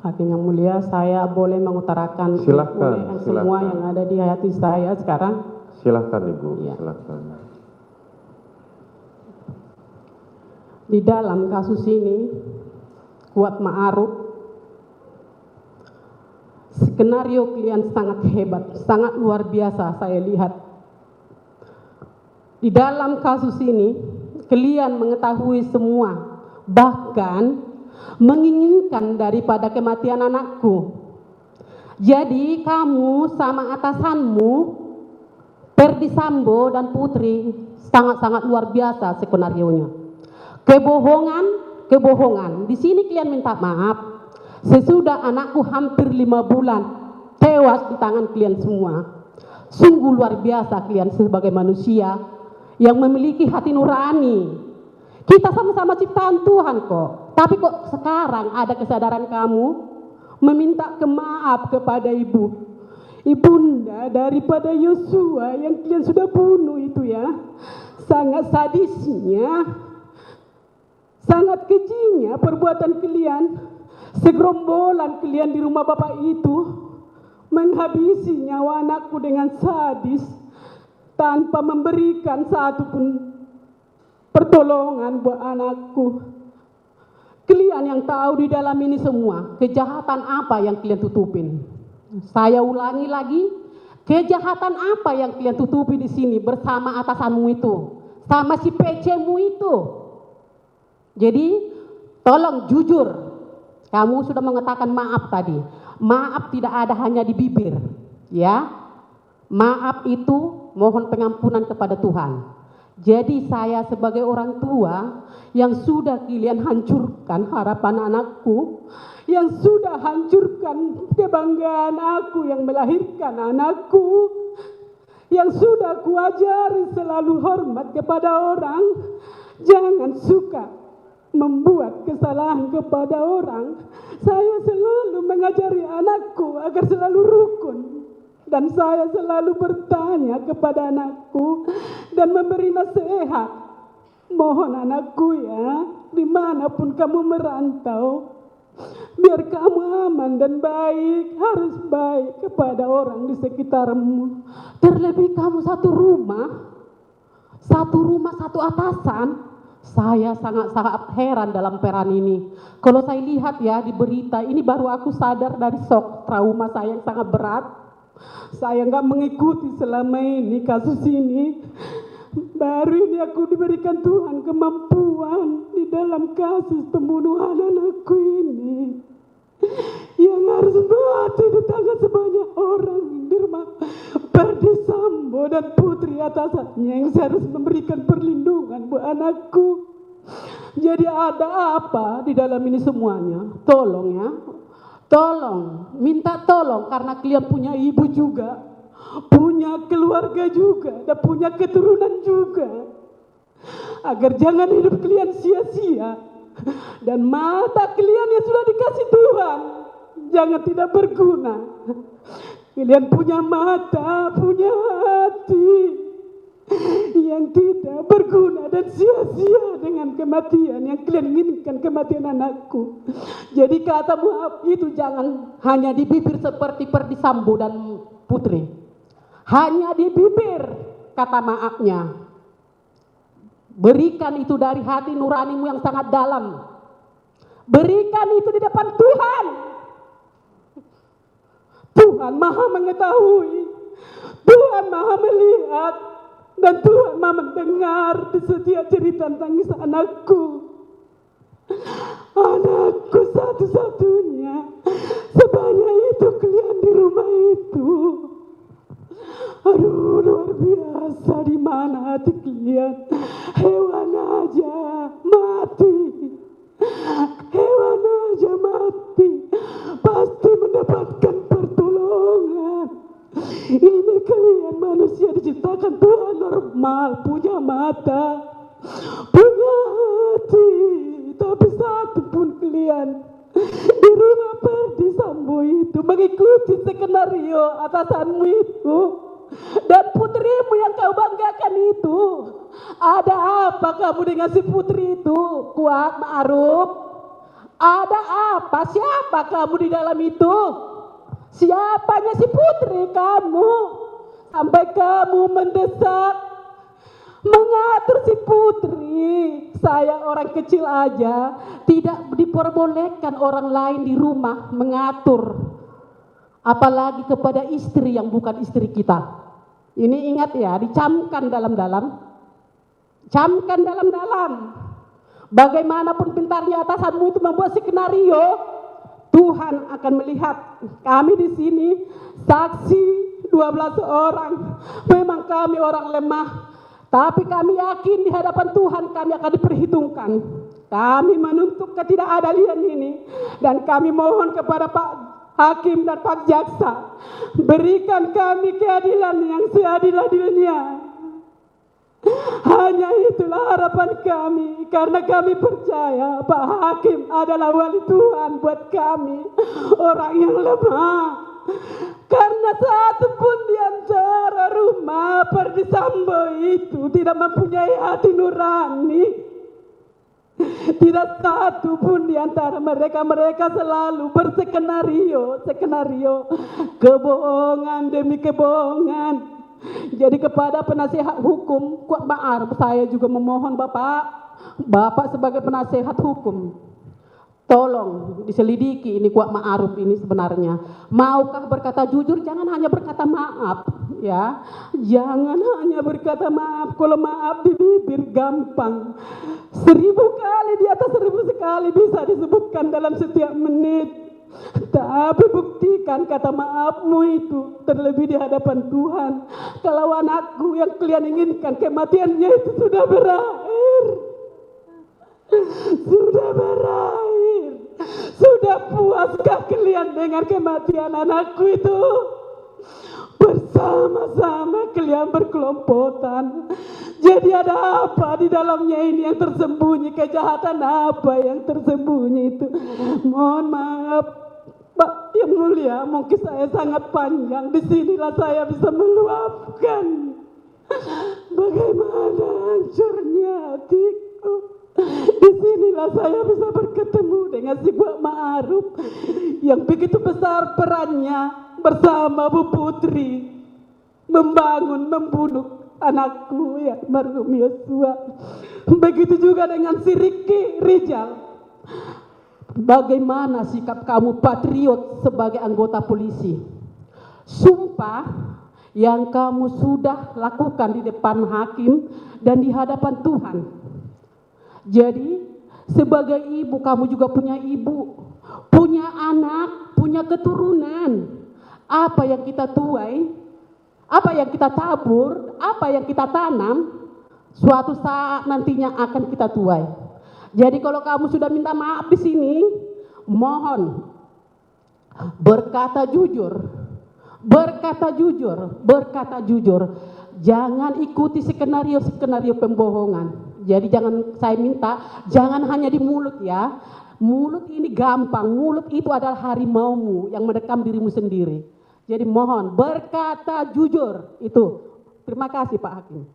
Hakim yang mulia, saya boleh mengutarakan Silakan, semua silakan. yang ada di hati saya sekarang. Silakan Ibu, Iya. silakan. Di dalam kasus ini, Kuat Ma'ruf, skenario kalian sangat hebat, sangat luar biasa saya lihat. Di dalam kasus ini, kalian mengetahui semua, bahkan menginginkan daripada kematian anakku. Jadi kamu sama atasanmu, Ferdi Sambo dan Putri, sangat-sangat luar biasa skenarionya. Kebohongan. Di sini kalian minta maaf. Sesudah anakku hampir 5 bulan tewas di tangan kalian semua. Sungguh luar biasa kalian sebagai manusia yang memiliki hati nurani. Kita sama-sama ciptaan Tuhan kok. Tapi kok sekarang ada kesadaran kamu meminta maaf kepada ibunda daripada Yosua yang kalian sudah bunuh itu ya. Sangat sadisnya, sangat kejinya perbuatan kalian. Segerombolan kalian di rumah bapak itu menghabisi nyawa anakku dengan sadis tanpa memberikan satu pun pertolongan buat anakku. Kalian yang tahu di dalam ini semua, kejahatan apa yang kalian tutupin? Saya ulangi lagi, kejahatan apa yang kalian tutupi di sini bersama atasanmu itu, sama si PC-mu itu? Jadi, tolong jujur. Kamu sudah mengatakan maaf tadi. Maaf tidak ada hanya di bibir, ya. Maaf itu mohon pengampunan kepada Tuhan. Jadi saya sebagai orang tua yang sudah kalian hancurkan harapan anakku, yang sudah hancurkan kebanggaan aku yang melahirkan anakku, yang sudah kuajari selalu hormat kepada orang, jangan suka membuat kesalahan kepada orang. Saya selalu mengajari anakku agar selalu rukun. Dan saya selalu bertanya kepada anakku dan memberi nasihat. Mohon anakku ya, dimanapun kamu merantau, biar kamu aman dan baik, harus baik kepada orang di sekitarmu. Terlebih kamu satu rumah, satu atasan. Saya sangat-sangat heran dalam peran ini. Kalau saya lihat ya di berita, ini baru aku sadar dari shock trauma saya yang sangat berat. Saya nggak mengikuti selama ini kasus ini. Baru ini aku diberikan Tuhan kemampuan di dalam kasus pembunuhan anakku ini. Yang harus mati di tangan sebanyak orang di rumah Ferdi Sambo dan Putri atasannya yang harus memberikan perlindungan buat anakku. Jadi ada apa di dalam ini semuanya? Tolong ya. Tolong, minta tolong karena kalian punya ibu juga, punya keluarga juga, dan punya keturunan juga. Agar jangan hidup kalian sia-sia. Dan mata kalian yang sudah dikasih Tuhan, jangan tidak berguna. Kalian punya mata, punya hati yang tidak berguna dan sia-sia dengan kematian yang kalian inginkan, kematian anakku. Jadi kata maaf itu jangan hanya di bibir seperti Ferdi Sambo dan Putri. Hanya di bibir kata maafnya. Berikan itu dari hati nuranimu yang sangat dalam. Berikan itu di depan Tuhan. Tuhan Maha mengetahui. Tuhan Maha melihat. Dan Tuhan Maha mendengar di setiap cerita tangis anakku. Anakku satu-satunya. Sebanyak itu kalian di rumah itu. Aduh, luar biasa. Di mana hati kalian? Hewan aja mati. Hewan aja mati. Pasti mendapatkan pertolongan. Ini kalian manusia diciptakan Tuhan normal, punya mata, punya hati. Tapi satu pun kalian di rumah Ferdi Sambo itu mengikuti skenario atasanmu itu dan putrimu yang kau banggakan itu. Ada apa kamu dengan si putri itu, Kuat Ma'ruf? Ada apa? Siapa kamu di dalam itu? Siapanya si putri kamu? Sampai kamu mendesak, mengatur si putri. Saya orang kecil aja, tidak diperbolehkan orang lain di rumah mengatur. Apalagi kepada istri yang bukan istri kita. Ini ingat ya, dicamkan dalam-dalam. Camkan dalam-dalam. Bagaimanapun pintarnya atasanmu itu membuat skenario, Tuhan akan melihat. Kami di sini saksi 12 orang. Memang kami orang lemah, tapi kami yakin di hadapan Tuhan kami akan diperhitungkan. Kami menuntut ketidakadilan ini dan kami mohon kepada Pak Hakim dan Pak Jaksa, berikan kami keadilan yang seadil-adilnya. Hanya itulah harapan kami, karena kami percaya Pak Hakim adalah wali Tuhan buat kami, orang yang lemah. Karena satu pun di antara rumah Perdisambo itu tidak mempunyai hati nurani. Tidak satu pun di antara mereka selalu berskenario, kebohongan demi kebohongan. Jadi kepada penasihat hukum Kuat Ma'ruf, saya juga memohon Bapak sebagai penasihat hukum, tolong diselidiki ini Kuat Ma'ruf ini sebenarnya maukah berkata jujur. Jangan hanya berkata maaf ya, jangan hanya berkata maaf. Kalau maaf di bibir gampang, 1000 kali di atas 1000 sekali bisa disebutkan dalam setiap menit. Tapi buktikan kata maafmu itu, terlebih di hadapan Tuhan. Kalau anakku yang kalian inginkan kematiannya itu sudah berakhir. Sudah berakhir. Sudah puaskah kalian dengan kematian anakku itu? Bersama-sama kalian berkelompotan. Jadi ada apa di dalamnya ini yang tersembunyi? Kejahatan apa yang tersembunyi itu? Mohon maaf Pak yang mulia, mungkin saya sangat panjang. Disinilah saya bisa meluapkan bagaimana hancurnya hatiku. Disinilah saya bisa berketemu dengan si Kuat Ma'ruf yang begitu besar perannya bersama Bu Putri membangun, membunuh anakku ya almarhum Yosua. Begitu juga dengan si Ricky Rijal. Bagaimana sikap kamu patriot sebagai anggota polisi? Sumpah yang kamu sudah lakukan di depan hakim dan di hadapan Tuhan. Jadi sebagai ibu, kamu juga punya ibu, punya anak, punya keturunan. Apa yang kita tuai, apa yang kita tabur, apa yang kita tanam, suatu saat nantinya akan kita tuai. Jadi kalau kamu sudah minta maaf di sini, mohon berkata jujur, berkata jujur, berkata jujur. Jangan ikuti skenario pembohongan. Jadi jangan, saya minta jangan hanya di mulut ya. Mulut ini gampang, mulut itu adalah harimaumu yang mendekam dirimu sendiri. Jadi mohon berkata jujur itu. Terima kasih Pak Hakim.